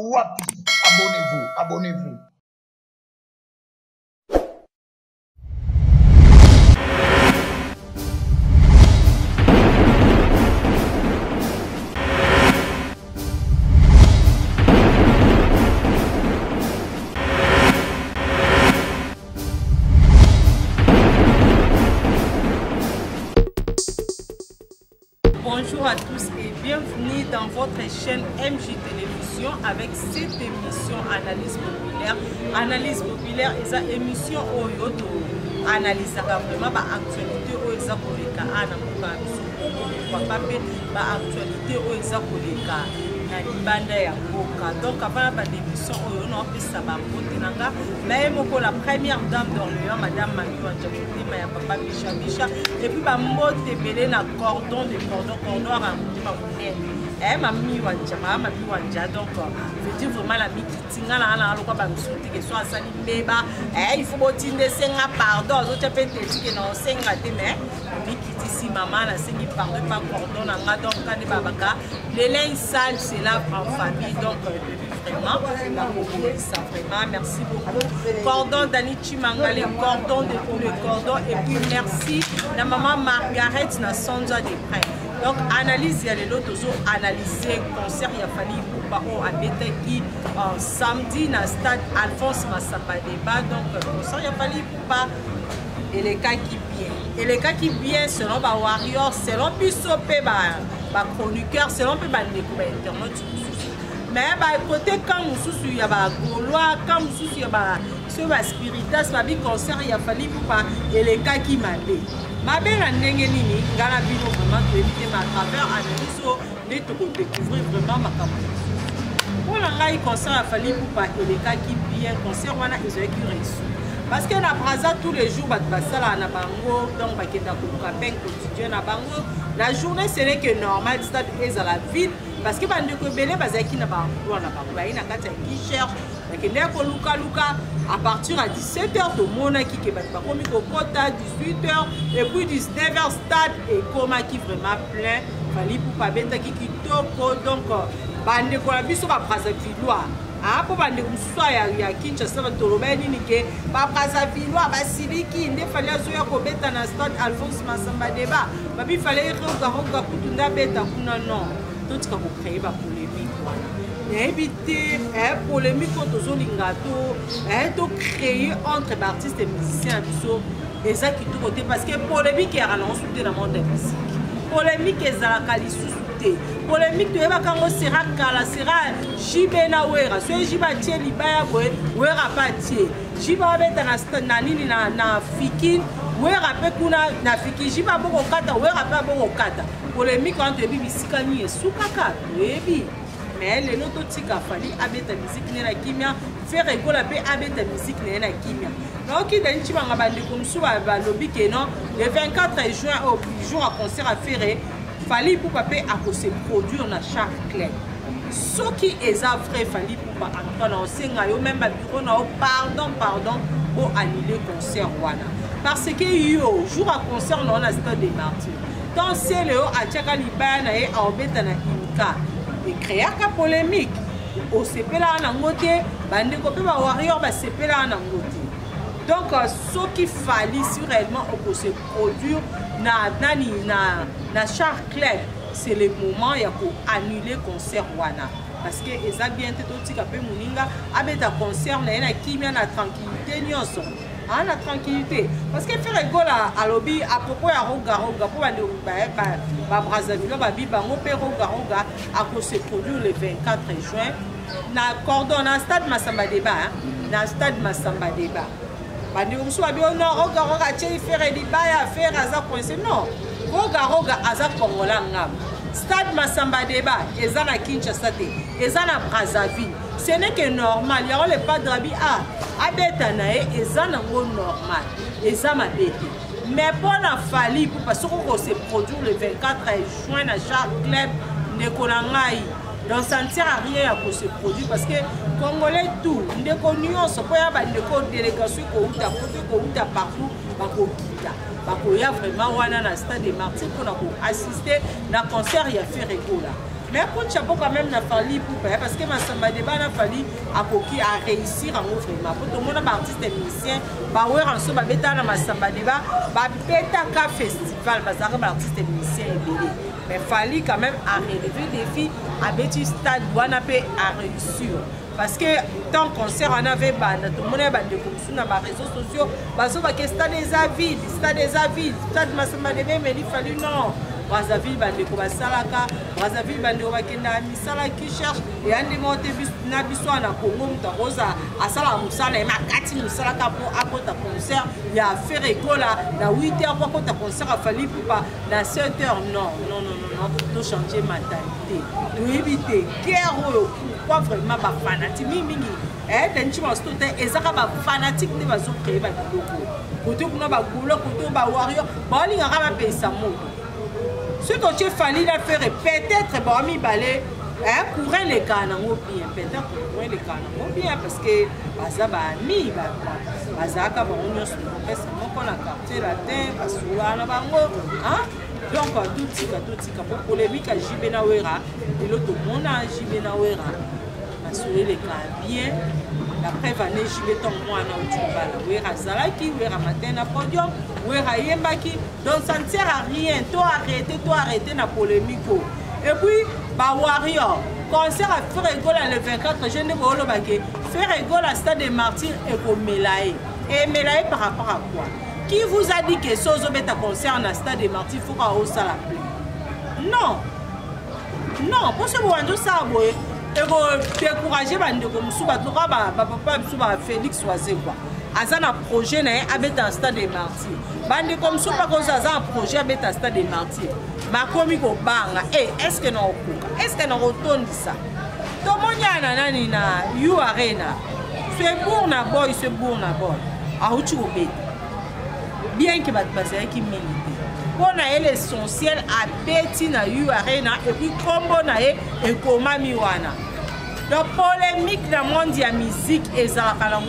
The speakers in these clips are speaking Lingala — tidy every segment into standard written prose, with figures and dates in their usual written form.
wapi. Abonnez-vous, abonnez-vous. Bonjour à tous et bienvenue dans votre chaîne MJ Télévision avec cette émission Analyse populaire. Analyse populaire est une émission où on analyse vraiment l'actualité où ils ont collègues à l'actualité où ils ont collègues na libanda ya mboka. Donc avant la émission on a fait ça bakotenanga mais moko la première dame d'Orléans madame Mami Wanjakote ya papa Bicha et puis ba mbote belé na cordon à Mami Wanja donc je dis vraiment la mikitinga na lokwa ba msuti que soit sali beba il faut botinde senga pardon zo tepete que non senga te mais mikiti si maman na sengi pardon pas cordon na donc quand babaka les linge sale c'est là en famille donc vraiment la Congolais ça vraiment merci beaucoup cordon Dani Chimangale cordon de tous les cordons et puis merci la maman Margaret na sonza des prêts. Donc analyse il y a les autres analyser concert il a fallu pour à Beteki samedi na stade Alphonse Massamba débat donc concert il a fallu pour et les cas qui bien selon ba warrior selon Bissopé ba chroniqueur selon pe ba internet mais ba côté quand mususu ya ba gaulois quand mususu ya ba sur ba spiritas ba bi concert il a fallu pour et les cas qui m'appellent ma belle ndenge nini ngala bino vraiment to éviter ma travers analyse les to découvrir vraiment ma campagne pour la ngai concert a fallu pour et les cas qui bien concert wana ils ont réussi parce que na braza tous les jours bat basala na bango donc ba kenda ko campagne quotidien na bango la journée ce n'est que normal stade est à la ville parce que bande ko belé bazaki na bango na bango ba ina kata qui cherche que ko luka à partir à 17h de monaki que bat komi ko kota 18h et puis 19h stade et koma qui vraiment plein fali pour pas beta qui kitoko donc bande ko la biso ba braza villois pour bande muswa ya Kinshasa tolobeni ni ke ba braza villois ba siliki nde fali azoya ko beta na stade Alphonse Massamba débat ba bi fallait roga kutunda beta kuna non tout ce qu'on créer ba polémique éviter polémique contre Zolingato to créer entre artistes et musiciens et ça qui tout côté parce que polémique est à l'ensuite dans le monde de la musique polémique est à la qualité polémique de eba kango sera kala sera jibena wera so jiba tie libaya boy wera pa tie jiba beta na nini na fikin wera pe kuna na fikin jiba boko kata wera pa boko kata polémique entre bibi sikani et sukaka ebi mais les autres tika fali abeta musique na kimia faire école pe abeta musique na kimia donc il y a un bande comme ça ba lobby que non le 24 juin au jour à concert à faire fali pour paper à se produire na chaque clé ce qui est vrai fali pour pas entrer dans senga yo même ba bureau na pardon pour annuler concert wana parce que yo jour à concert non na stade des martyrs donc c'est le a tchaka libana et a obeta na imka et créer la polémique au CP là en angoté bande copé ba warrior ba CP là en angoté donc ce qui fallait si réellement on se produire na char clair c'est le moment ya pour annuler concert wana parce que eza bien tout tika pe muninga abeta concert na kimia na tranquillité nyonso la tranquillité parce que faire rigole à lobby à propos ya roga pour aller ba Brazzaville ba bi bango pe roga à se produire le 24 juin na cordon na stade Massamba débat na stade Massamba débat bandi umso ba bi non roga tie faire libaya faire aza coincé non roga aza kongola ngam stade Massamba débat eza na Kinshasa te eza na Brazzaville ce n'est que normal il y a le pas de rabi abeta nae eza nango normal eza mabete mais pour la fali pour parce qu'on se produire le 24 juin na chaque club ne konangai donc ça ne sert à rien à se produire parce que congolais tout ndeko nyonso po ya ba ndeko délégation ko uta partout ba ko kita ba ko ya vraiment wana na stade des martyrs pour assister na concert ya fait rigolo Mais coup de chapeau quand même n'a fallu pour faire parce que ma samba débat n'a fallu à coquille à réussir en vraiment. Pour tout le monde, artiste et musicien, bah ouais, en soi, bêta dans ma samba débat, bah bêta ka festival, parce que artiste et musicien est belé. Mais fallu quand même à relever des défis à bêtu stade où on a pu à réussir. Parce que tant concert on avait bande, tout le monde a bandé comme ça dans les réseaux sociaux, parce que stade des avis, stade ma samba débat, mais il fallu non. Brazzaville bande ko basalaka Brazzaville bande ko bakenda misala qui cherche et andi mote na biso na Congo mutakoza asala musala makati musala ka po akota concert ya faire écola na 8h pour akota concert a fallu pour na 7h non to changer mentalité to éviter guerre quoi vraiment ba fanatique mingi tenchi mastote ezaka ba fanatique ne bazo créer ba biloko côté kuna ba golo côté ba warrior ba linga ka ba pesa moto. Ce que tu fallu faire, peut-être, bon, mi balé, courir les canons bien, peut-être courir les canons bien, parce que, baza ba mi, baza ka ba on y se fait seulement qu'on a capté la terre, parce que là, na bango, hein? Donc, tout tika, pour polémique à Jibena Wera, et l'autre monde à Jibena Wera, assurer les cas bien. Après, vanné Jibé ton moi na utubala, Wera Zalaki, Wera matin na podium. Donc ça ne sert à rien. Toi arrêter la polémique. Et puis, bah Warrior, concert à faire rigole le 24 je ne vois pas faire rigole à Stade des Martyrs et comme Melaye. Et Melaye par rapport à quoi? Qui vous a dit que Sozo met un concert à Stade des Martyrs, il faut qu'on ose la plaie? Non, pour ce moment, ça et vous décourager comme papa Félix Oisé quoi. Azana projet na avec un Stade des Martyrs. Bande comme ça pas cause un projet avec un Stade des Martyrs. Ma komi ko banga est-ce que non est-ce que non retourne ça. To monyana nani na You Arena. C'est bon na boy. A uchi obé. Bien que va passer qui milite. On a l'essentiel à bêti na You Arena et puis combo na et koma miwana. Donc polémique dans monde de la musique et ça la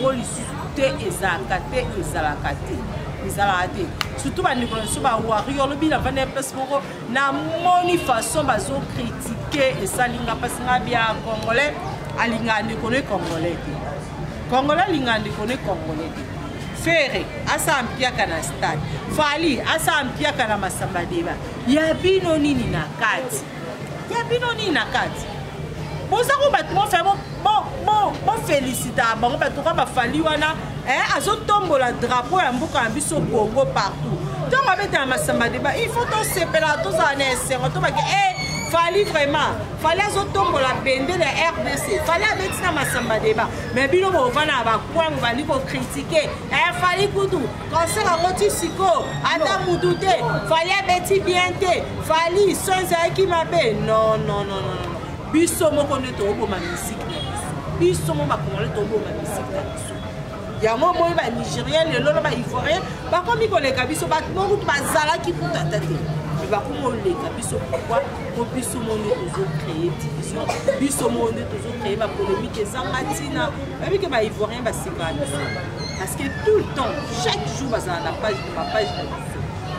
surtout ba Nicolas ba Warrior le bi la vane place moko na moni façon bazo critiquer et ça linga parce nga bien congolais alinga ne connaît congolais linga ne connaît congolais Ferré asa ampia kana stade Fali asa ampia kana masamba deba ya bino nini na kati Bozako batmo fait bon féliciter bon batoko ba Fali wana azo tombola drapeau ya mboka ya biso Congo partout. Donc avec un masamba débat, il faut tous séparer tous en essayant to ba Fali vraiment, Fali azo tombola bende de RDC. Fali avec ça masamba débat. Mais bino bo vana ba kwa ngani ko critiquer. Fali kudu, concert a roti siko, ata mudute, Fali abeti bienté, Fali sonza qui m'appelle. Non. Biso moko ne to bo ma musique. Biso mo ba congolais to bo ma musique. Ya mo ba Nigérien le lolo ba Ivoirien ba komi ko le kabiso ba mo ba zala ki puta tete. Ba ko mo le kabiso pourquoi ko biso mo ne toujours créer division. Biso mo ne toujours créer ba polémique zangatina. Ba bi ke ba Ivoirien ba sika. Parce que tout le temps, chaque jour ba za na page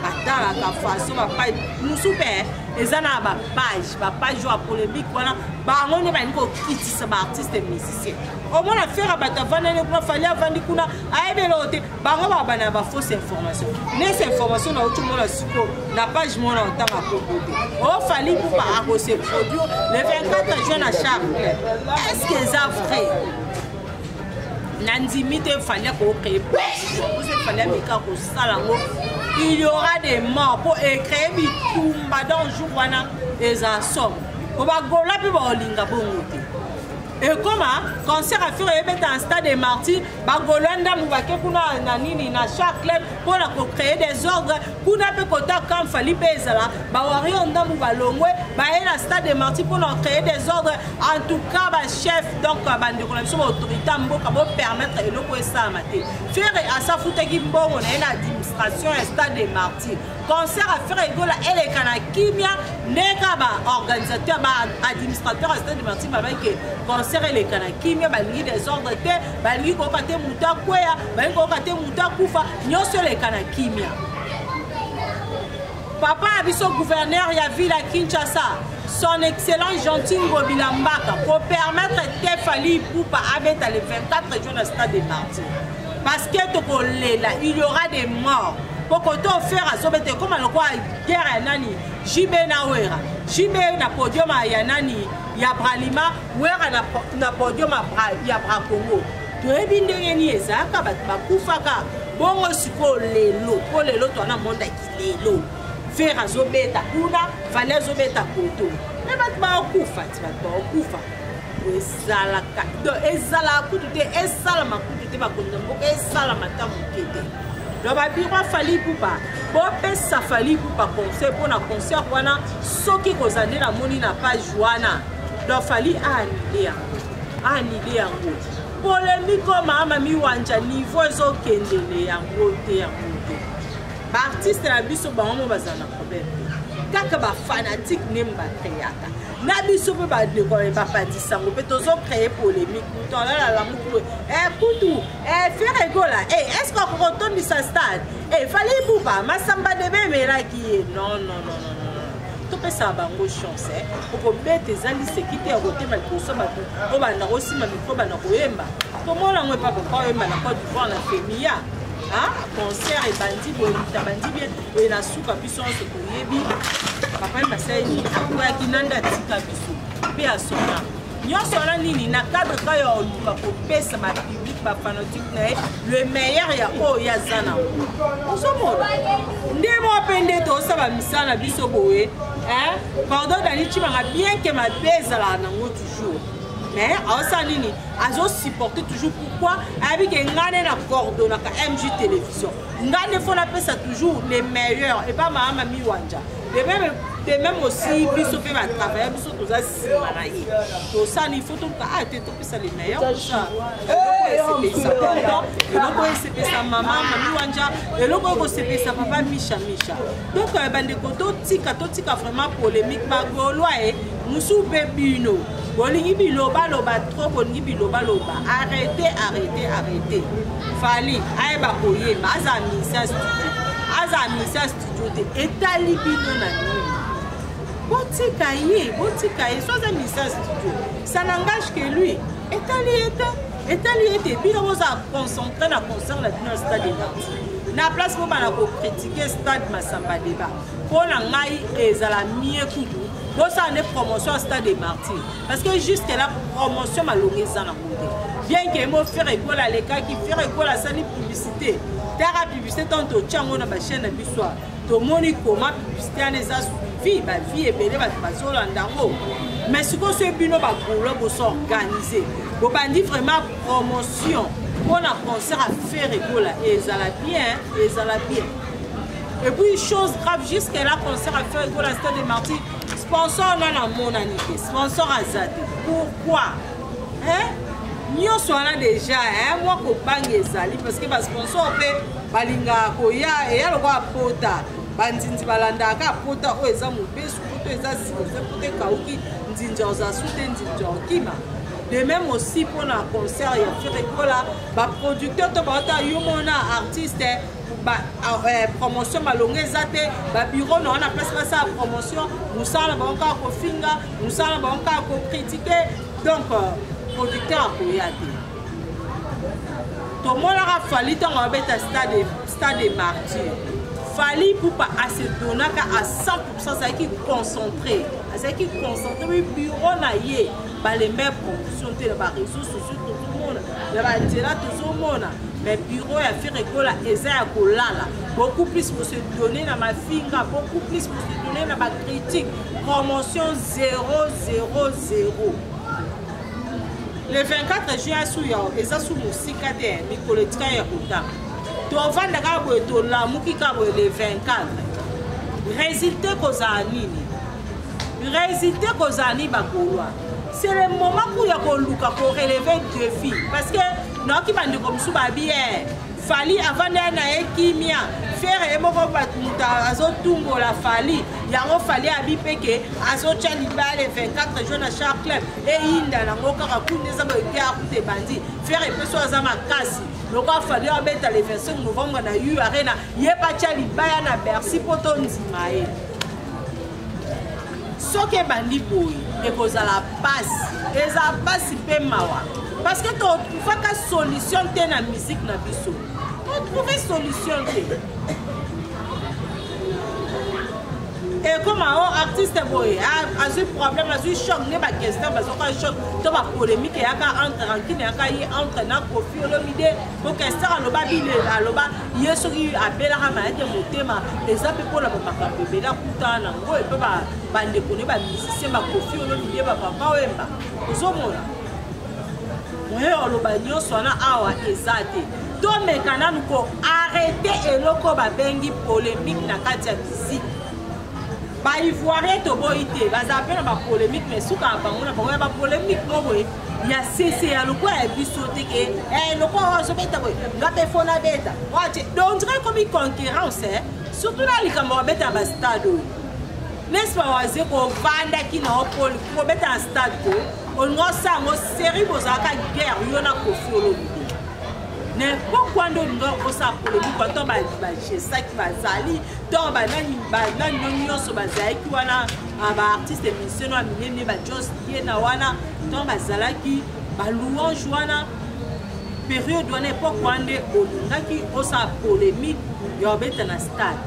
Attends la façon ma page nous super et ça na ba page joue polémique voilà ba on est pas une critique ba artiste et musicien au moins faire ba ta vendre ne fallait vendre kuna ayebelote ba ngo ba na ba fausse information les informations na tout monde siko na page mon en temps à proposer oh fallait pour pas à se produire le 24 juin à Charles est-ce que ça vrai Nandimite fallait qu'on crée vous fallait me ka ko salango il y aura des morts pour écrire bitumba dans jour wana les assom pour ba gola pe ba olinga bongote et comment concert à faire mettre un Stade des Martyrs ba golanda mubake kuna na nini na chaque club pour la créer des ordres kuna pe kota quand fali bezala ba Warrior ndamu ba longwe ba na Stade des Martyrs pour créer des ordres en tout cas ba chef donc ba ndikola biso autorité mboka bo permettre eloko esa maté faire à sa futaki mbongo na administration et Stade des Martyrs concert à faire égola et les kana kimia neka ba organisateur ba administrateur Stade des Martyrs ba ke concert les kana kimia ba li des ordres te ba li ko kate muta kwea ba ko kate muta kufa nyonso les kana kimia papa abiso gouverneur ya ville à Kinshasa son excellence gentil Ngobila Mbaka pour permettre Tefali Poupa avec les 24 jours de stade des martyrs. Parce que il y aura des morts. Pour que tu faire à Sobete, comme on voit guerre à Nani, Jibe Nawera, Jibe na podium à Yanani, Yabralima, Wera na podium à Yabrakongo. Tu es bien dernier, ça, Bakufaka, bon, pour les lots, tu as un monde qui est lot. Faire à Zobeta, Kuna, fallait Zobeta Koto. Mais maintenant, on coufa, tu vas pas, on coufa. Ezala kutu ezala makutu te bakondambo ezala matamu kete donc babiro fali pupa bopesa fali pupa concert mpona concert wana soki kozande na moni na page wana donc fali anile yango polémique mama miwanja niveau ezokendele yango te baartiste na biso bango bazana problème kaka bafanatique nemba créata na biso pe badekole bapatisango mpe tozocrée polémique tolala mokulu kutu faire egola est-ce que okokotondisa stade fali buba masamba de bemelaki ye non topesa bango chance okobeta ezali sekite ya kotema liboso bato o banda kosima mikro banda koyemba tomonango epapa koyemba na Côte d'Ivoire na femia concert ebandi boyita bandi bien et na suka biso nyonso toyebi papa basali akoyaki nanda atika biso mpe asona nyonso wana nini na cadre kaka ya oluka kopesa bapublic bafanatique na ye le meilleur ya oyo aza na ozomona nde mo mpe nde tosala misala na biso boye pardon dani cimanga bien ke mabe ezalaka nango toujours mais ça nini azo supporter toujours pourquoi avec ngane na coordonner ka MJ télévision ngane faut la pesa toujours les meilleurs et pas mama miwanja de même aussi biso pe va travailler biso tous ça simanaye to ça il faut donc te to pesa les meilleurs ça et loko c'est pesa mama miwanja et loko ko c'est pesa papa Misha donc bande ko to tika vraiment polémique magolo musu bebino bolingi biloba trop bolingi biloba arrêtez fali ayeba koyeba aza misa studio te etali bino na nini botika ye so aza misa studio ça n'engage que lui etali ete bino boza concentré na concert na bino stade de Martyrs na place po bana ko critiquer stade Masamba Deba pona ngai ezala mie kudu bosa ne promotion stade des Martyrs parce que juste la promotion malongeza na côté bien que mo faire école les cas qui faire école la sali publicité terra publicité tanto tchango na ba chaîne na biswa to moni comment publicité aneza suivi ba vie et belé ba bazola ndango mais ce que ce bino ba kolo bo s'organiser bo bandi vraiment promotion pour un concert à faire école et ezala bien et puis chose grave jusqu'à la concert à faire école à stade des Martyrs sponsor na monanité sponsor azate pourquoi nyonso wana déjà moi ko bangi ezali parce que ba sponsor pe balinga koya et aloko pota bandinzi balandaka pota o eza mobesu pota eza sikoze pota kauki nzinja za sute nzinja okima de même aussi pour un concert ya faire école ba producteur to ba ta yo mona artiste promotion malonga ezate ba bureau na on a place pas ça promotion nous ça ba encore ko finga nous ça ba encore ko critiquer donc producteur ko yate to mona fali tant on beta stade des Martyrs fali pour pas assez donner à 100% ça qui concentré oui bureau na ye ba les mêmes promotions te ba réseaux sociaux tout le monde ba tela tout le monde mais bureau ya faire école eza ya kolala beaucoup plus pour se donner na ma finga beaucoup plus pour se donner na ma critique promotion 0 le 24 juin sous ya eza sous musika te mikoletika ya kota to vanda ka bo to la mukika bo le 24 résultat kozani bakolwa c'est le moment pour ya koluka ko relever défi parce que non qui bande comme sous bien fali avant na ekimia faire emoko batmuta azotumbo la fali yango fali abipeke azocha libale 24 jours na chaque club et inda na ngoka kunde za ba te bandi faire epeso za makasi loko fali abeta le 25 novembre na U Arena yepa cha libaya na Bercy poto nzima e soki ebandi boye ekozala pasi eza pasi mpe mawa parce que tofaka solution te na musique na biso totrouve solution te et comme artiste boye azwi problème azwi choc ne baquestion bazoka choc to bapolémique eyaka entre rankine yaka ye entre na Koffi Olomide po question aloba bilela aloba ye soki abelaka mayeke motema eza mpe mpona bamakambo ebela kuta nango epe bandeko ne bamusicien baKoffi Olomide bapapa wemba ozomona moye oloba nyonso wana awa eza te tomeka nanu ko arrete eloko babengi polémique na kati ya musique baivoirien toboyi te bazala mpe na bapolémique mais suka bango na bango ya bapolémique moko ya sese ya lokwa ya biso te ke lokwa azobeta boye nga mpe fona beta donc dirait comme concurrence surtout na likambo babeta ya bastade oyo n'est-ce pas waze kovandaki na opoli kobeta na stade ko olingo sango série bozalaka guerre yo na Koffi Olomide mais pourquoi nous avons polémique quand on va ça qui va salir donc banani nyonso bazalaki wana artiste émission na minene ba Jos na wana donc bazalaki ba louange wana période wana époque wande olingaki osa polémique yo beta na stade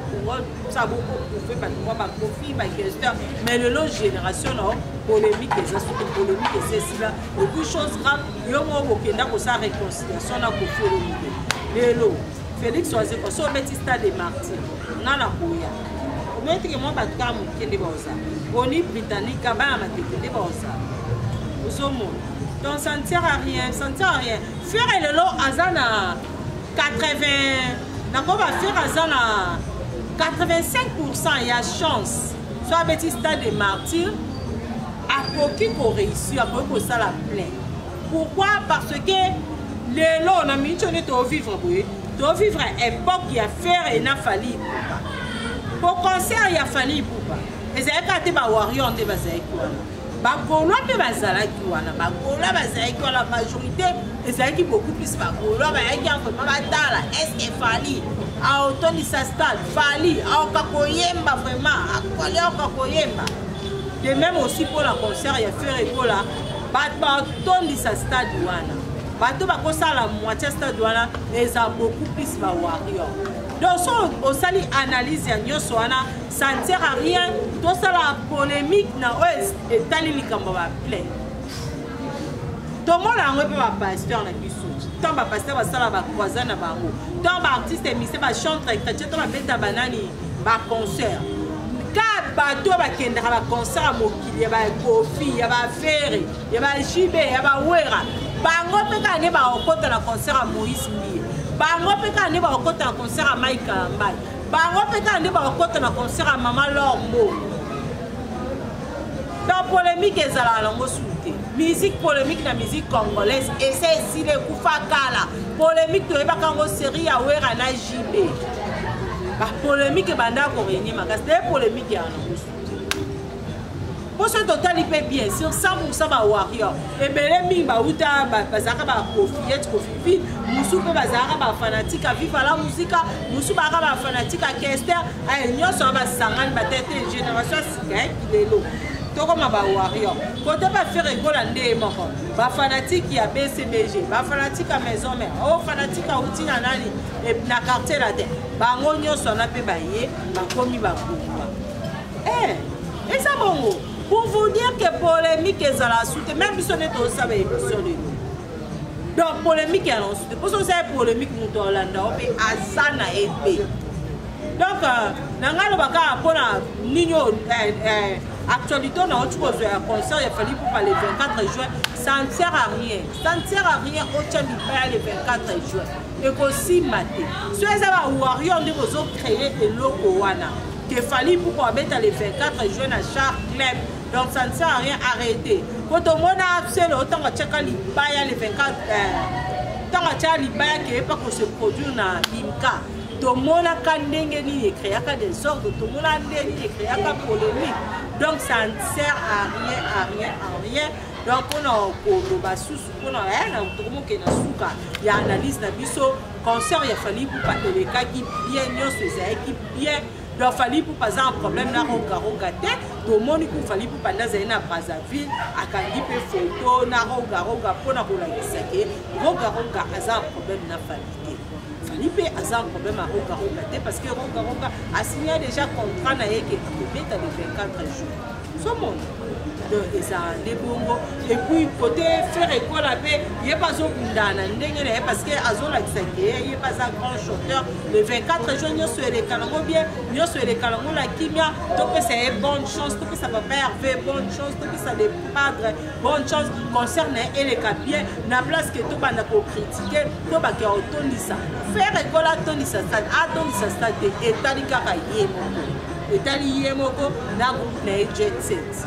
ça beaucoup fait pas ba Koffi ba question mais le long génération non polémique eza surtout polémique c'est là et puis chose grave yo mo bokenda ko sa réconciliation na Koffi Olomide lelo Félix Oise ko so beti stade de Martyr ngana koya o meti ke mo batka mo kende boza boni britannique ba ma tekende boza usomo donc ça ne sert à rien faire lelo azana 80 nako ba faire azana 85% il y a chance soit beti stade de Martyr akoki ko réussir akoki ko sala plein pourquoi parce que les lots na minute to vivre boye to vivre époque ya faire et na fali pour concert ya fali poupa ezaka te ba warrior nde bazaki wana ba golo pe bazalaki wana ba golo bazaki wana majorité ezaki beaucoup plus ba golo ba yaki vraiment batala est-ce que fali a autoni sa stade fali a kakoyemba vraiment akole kakoyemba de même aussi pour la concert ya faire écola ba tondi sa stade wana bato bakosa la moitié stade wana eza beaucoup plus ba warrior donc so osali analyse ya nyonso wana ça ne sert à rien to sala polémique na oes etali likambo ba plein to mona ngo pe ba pasteur na biso tant ba pasteur ba sala ba croisade na bango tant ba artiste émission ba chanter chrétien to ba beta banani ba concert ka bato bakendaka ba concert à mokili ya ba Koffi ya ba Ferry ya ba JB ya ba Wera bango pe ka ne ba okota na concert à Moïse Mie bango pe ka ne ba okota na concert à Mike Mbai bango pe ka ne ba okota na concert à Mama Lormo dans polémique ezala lango souté musique polémique na musique congolaise et c'est si le kufa kala polémique to eba kango série ya Wera na JB ba polémique banda ko renye makasi de polémique ya lango pour ce total il peut bien sur 100% ba warrior et belé mi ba uta bazaka ba Koffi musu pe bazaka ba fanatique à vivre la musique musu ba fanatique à Kester ay nyonso ba sangani ba tete génération sika kilelo to comme ba warrior côté ba faire école ndé moko ba fanatique ya BCBG ba fanatique à maison mère o fanatique à utina nani et na quartier la terre ba nyonso na pe ba ye ba komi ba kuba et ça bongo pour vous dire que polémique est à la soute, même si on est au sabbat émission de nous. Donc polémique est à la soute. Pour ça, c'est polémique nous Hollanda, mais Azana et B. Donc, nangalo baka pour la nino actualité on a autre chose un concert il a fallu pour le 24 juin, ça ne sert à rien. Ça ne sert à rien au tient le 24 juin. Et aussi maté. Ceux qui ont warrior de vous créer des locaux wana. Il fallait pour mettre les 24 juin à chaque club. Donc ça ne sert à rien arrêter. Quand on a fait autant de tchèques les 24 tant que tchèques qui est pas qu'on se produit na Imka. Tout le monde a créé des ordres, tout le monde a créé des polémiques. Donc ça ne sert à rien. Donc on a il y a analyse na biso concert il a fallu pour pas les cas qui bien bien donc fali pour pas un problème na roga te to moni ku fali pour panda zaina Brazzaville akangi pe photo na roga pona ko la kisake roga aza problème na fali te fali pe aza problème à roga te parce que roga a signé déjà contrat na yeke peut-être les 24 jours so mon des bongo et puis côté faire école avec il y a pas zo kundana ndenge na parce que azo la kisake il pas un grand chanteur le 24 juin nous sur les kalango bien nous sur les kalango la kimia donc c'est une bonne chance que ça va faire bonne chance que ça les padre bonne chance concerne et les capiens na place que tout banda ko critiquer to ba ke autonisa faire école autonisa stade autonisa stade et tali kaka yemoko na groupe na jet set.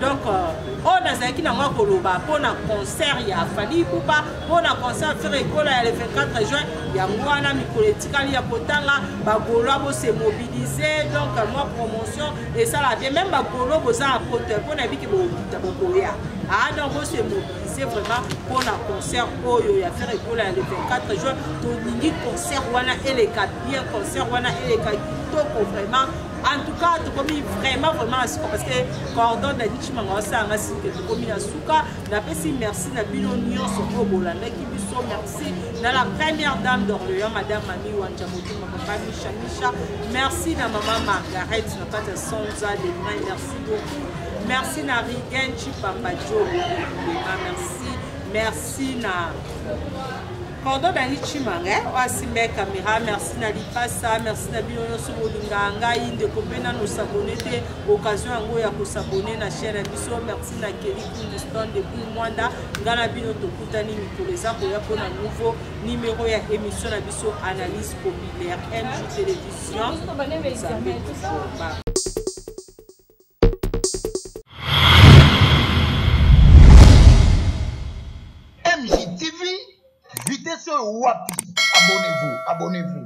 Donc, on a qui n'a pas koloba pour un concert, il y a fallu pour pas pour un concert faire école le 24 juin, il y a moi na politique, il y a potanga, bagolo se mobiliser donc moi promotion et ça la bien même bagolo boza apporter pour na biki bokoya. Ah donc on se mobiliser vraiment pour un concert pour il y a faire école le 24 juin, tout ningi concert wana et les bien concert wana et les vraiment. En tout cas, tu commis vraiment parce que cordon d'Anichima ça a signé tu commis à Souka. Merci na Bilonion sur Bolanda qui biso merci. Dans la première dame d'Orléans, Madame Mami Wanjamoudi, ma papa Micha. Merci na maman Margaret, na pas de Sonza des mains. Merci beaucoup. Merci na Rigen Chipapa Joe. Merci na Cordon d'Anichima, aussi mes caméras, merci na Lipasa, merci na Bilonion sur Bolinganga, inde kopena nous s'abonner occasion ngo ya ko s'abonner na chaîne biso, merci na Kelly Kundiston de Mwanda, ngana bino to kutani mikoleza ko ya ko na nouveau numéro ya émission na biso analyse populaire MJ télévision. MJ TV, vitesse wapi, abonnez-vous.